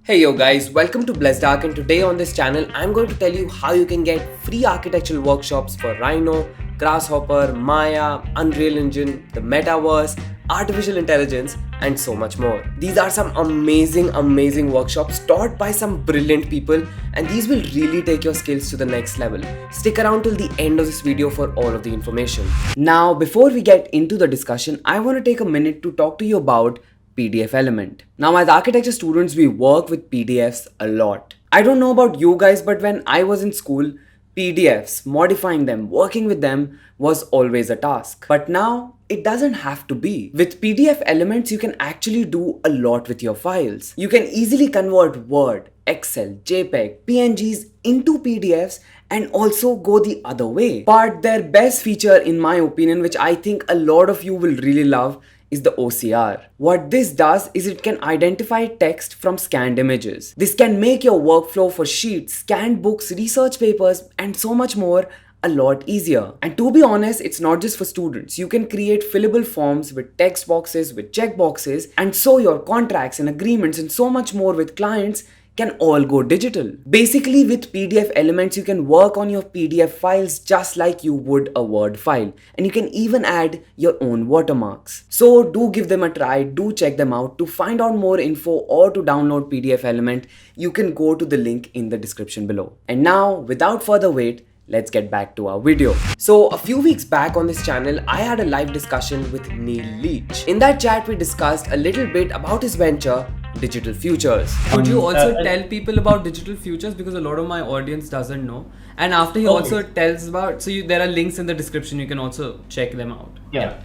Hey yo guys, welcome to Blessedarch, and today on this channel I'm going to tell you how you can get free architectural workshops for Rhino, Grasshopper, Maya, Unreal Engine, the Metaverse, Artificial Intelligence and so much more. These are some amazing workshops taught by some brilliant people, and these will really take your skills to the next level. Stick around till the end of this video for all of the information. Now before we get into the discussion, I want to take a minute to talk to you about PDF element. Now as architecture students, we work with PDFs a lot. I don't know about you guys, but when I was in school, PDFs, modifying them, working with them was always a task. But now it doesn't have to be. With PDF elements, you can actually do a lot with your files. You can easily convert Word, Excel, JPEG, PNGs into PDFs and also go the other way. But their best feature, in my opinion, which I think a lot of you will really love, is the OCR. What this does is it can identify text from scanned images. This can make your workflow for sheets, scanned books, research papers, and so much more a lot easier. And to be honest, it's not just for students. You can create fillable forms with text boxes, with check boxes, and so your contracts and agreements and so much more with clients can all go digital. Basically, with PDF elements, you can work on your PDF files just like you would a Word file, and you can even add your own watermarks. So do give them a try, do check them out. To find out more info or to download PDF element, you can go to the link in the description below. And now, without further wait, let's get back to our video. So a few weeks back on this channel, I had a live discussion with Neil Leach. In that chat, we discussed a little bit about his venture, Digital Futures. Could you also tell people about Digital Futures, because a lot of my audience doesn't know? And after he also tells about, there are links in the description, you can also check them out. Yeah.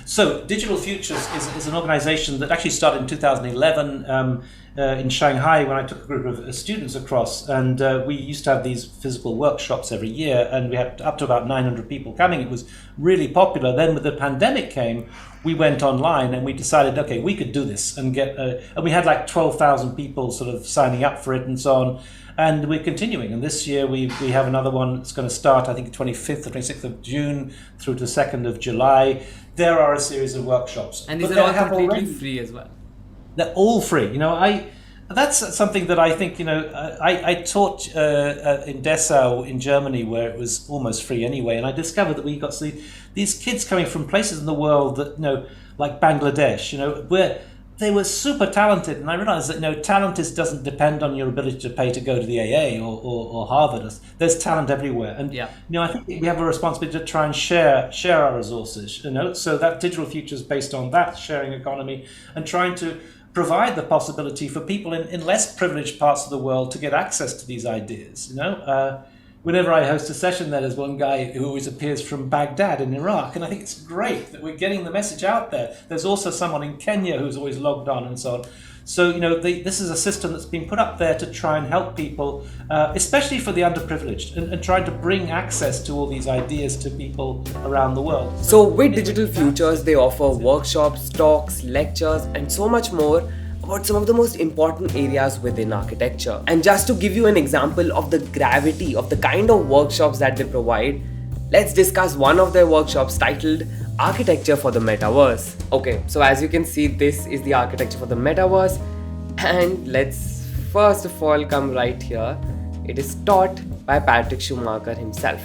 So Digital Futures is an organization that actually started in 2011 in Shanghai when I took a group of students across, and we used to have these physical workshops every year, and we had up to about 900 people coming. It was really popular. Then when the pandemic came, we went online and we decided, okay, we could do this and get, and we had like 12,000 people sort of signing up for it and so on. And we're continuing. And this year we have another one that's going to start, I think, 25th or 26th of June through to 2nd of July. There are a series of workshops. And these are all completely free as well. They're all free. That's something that I think, I taught in Dessau in Germany, where it was almost free anyway. And I discovered that we got to see these kids coming from places in the world that, like Bangladesh, where they were super talented. And I realized that, talent doesn't depend on your ability to pay to go to the AA or Harvard. There's talent everywhere. And, I think we have a responsibility to try and share our resources, so that Digital Future is based on that sharing economy and trying to provide the possibility for people in less privileged parts of the world to get access to these ideas. Whenever I host a session, there's one guy who always appears from Baghdad in Iraq, and I think it's great that we're getting the message out there. There's also someone in Kenya who's always logged on and so on. So, this is a system that's been put up there to try and help people, especially for the underprivileged, and trying to bring access to all these ideas to people around the world. So with Digital Futures, they offer workshops, talks, lectures, and so much more about some of the most important areas within architecture. And just to give you an example of the gravity of the kind of workshops that they provide, let's discuss one of their workshops titled Architecture for the Metaverse. Okay, so as you can see, this is the architecture for the metaverse, and let's first of all come right here. It is taught by Patrick Schumacher himself,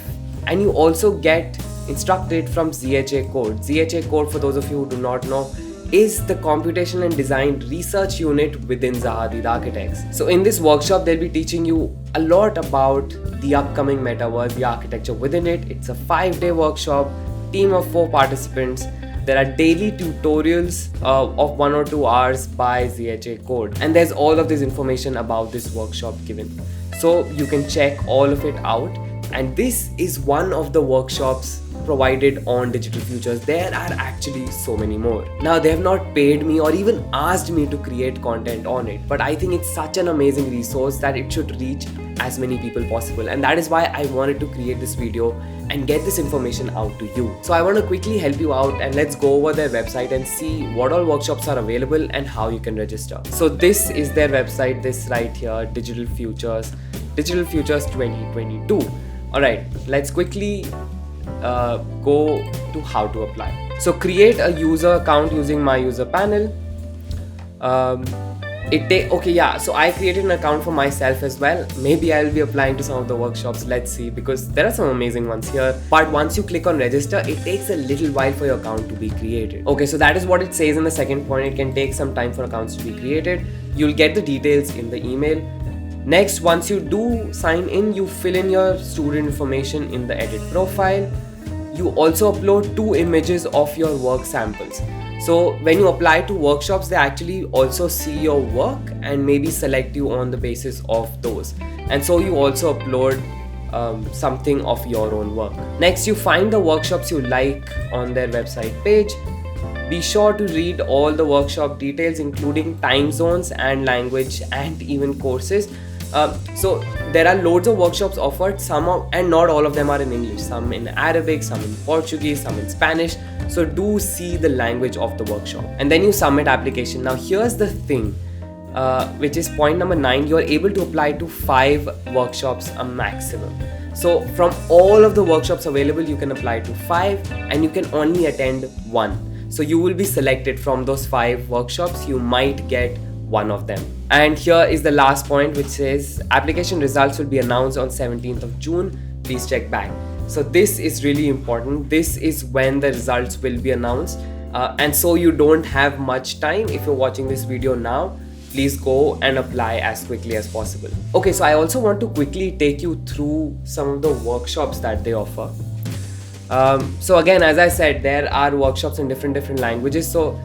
and you also get instructed from ZHA Code. ZHA Code, for those of you who do not know, is the Computation and Design Research Unit within Zaha Hadid Architects. So in this workshop, they'll be teaching you a lot about the upcoming metaverse, the architecture within it. It's a 5-day workshop, team of 4 participants. There are daily tutorials of 1 or 2 hours by ZHA Code. And there's all of this information about this workshop given. So you can check all of it out. And this is one of the workshops provided on Digital Futures. There are actually so many more. Now, they have not paid me or even asked me to create content on it, but I think it's such an amazing resource that it should reach as many people possible, and that is why I wanted to create this video and get this information out to you. So I want to quickly help you out, and let's go over their website and see what all workshops are available and how you can register. So this is their website, this right here, Digital Futures 2022. Alright, let's quickly go to how to apply. So create a user account using my user panel. Okay, yeah, so I created an account for myself as well. Maybe I'll be applying to some of the workshops, let's see, because there are some amazing ones here. But once you click on register, it takes a little while for your account to be created. Okay, so that is what it says in the second point. It can take some time for accounts to be created. You'll get the details in the email. Next, once you do sign in, you fill in your student information in the edit profile. You also upload 2 images of your work samples. So when you apply to workshops, they actually also see your work and maybe select you on the basis of those. And so you also upload something of your own work. Next, you find the workshops you like on their website page. Be sure to read all the workshop details, including time zones and language and even courses. So there are loads of workshops offered, and not all of them are in English, some in Arabic, some in Portuguese, some in Spanish. So do see the language of the workshop, and then you submit application. Now here's the thing, which is point number 9. You're able to apply to 5 workshops a maximum. So from all of the workshops available, you can apply to 5 and you can only attend 1. So you will be selected from those 5 workshops. You might get one of them. And here is the last point, which says application results will be announced on 17th of June. Please check back. So this is really important. This is when the results will be announced. And so you don't have much time. If you're watching this video now, please go and apply as quickly as possible. Okay, so I also want to quickly take you through some of the workshops that they offer. So again, as I said, there are workshops in different languages. So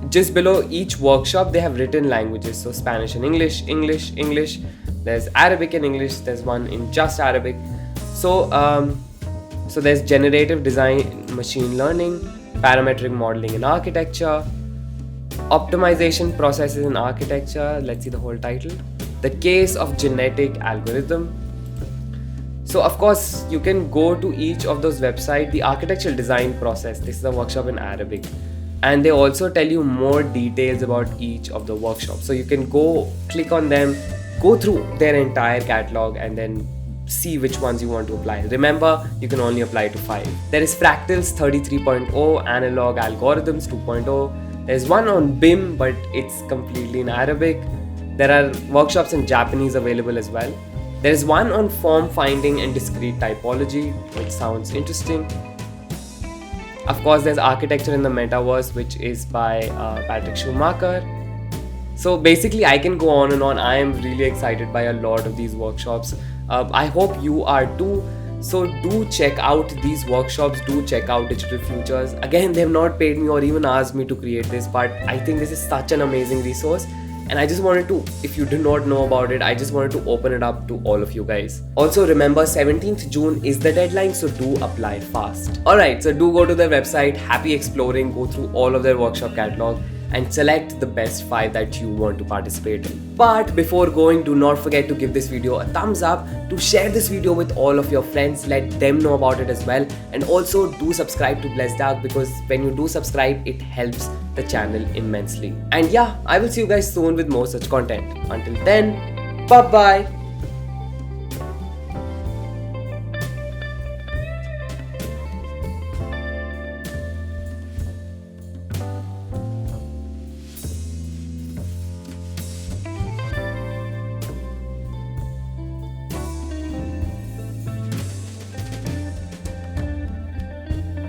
just below each workshop, they have written languages. So Spanish and English, English. There's Arabic and English. There's one in just Arabic. So there's generative design, machine learning, parametric modeling in architecture, optimization processes in architecture. Let's see the whole title. The case of genetic algorithm. So of course, you can go to each of those websites. The architectural design process. This is a workshop in Arabic. And they also tell you more details about each of the workshops. So you can go click on them, go through their entire catalog and then see which ones you want to apply. Remember, you can only apply to 5. There is Fractals 33.0, Analog Algorithms 2.0. There's one on BIM, but it's completely in Arabic. There are workshops in Japanese available as well. There is one on form finding and discrete typology, which sounds interesting. Of course, there's Architecture in the Metaverse, which is by Patrick Schumacher. So basically, I can go on and on. I am really excited by a lot of these workshops. I hope you are too. So do check out these workshops. Do check out Digital Futures. Again, they have not paid me or even asked me to create this, but I think this is such an amazing resource. And I just wanted to, if you do not know about it, I just wanted to open it up to all of you guys. Also remember, 17th June is the deadline, so do apply fast. Alright, so do go to their website, happy exploring, go through all of their workshop catalog and select the best 5 that you want to participate in. But before going, do not forget to give this video a thumbs up, to share this video with all of your friends, let them know about it as well, and also do subscribe to Blessedarch, because when you do subscribe, it helps the channel immensely. And yeah, I will see you guys soon with more such content. Until then, bye bye.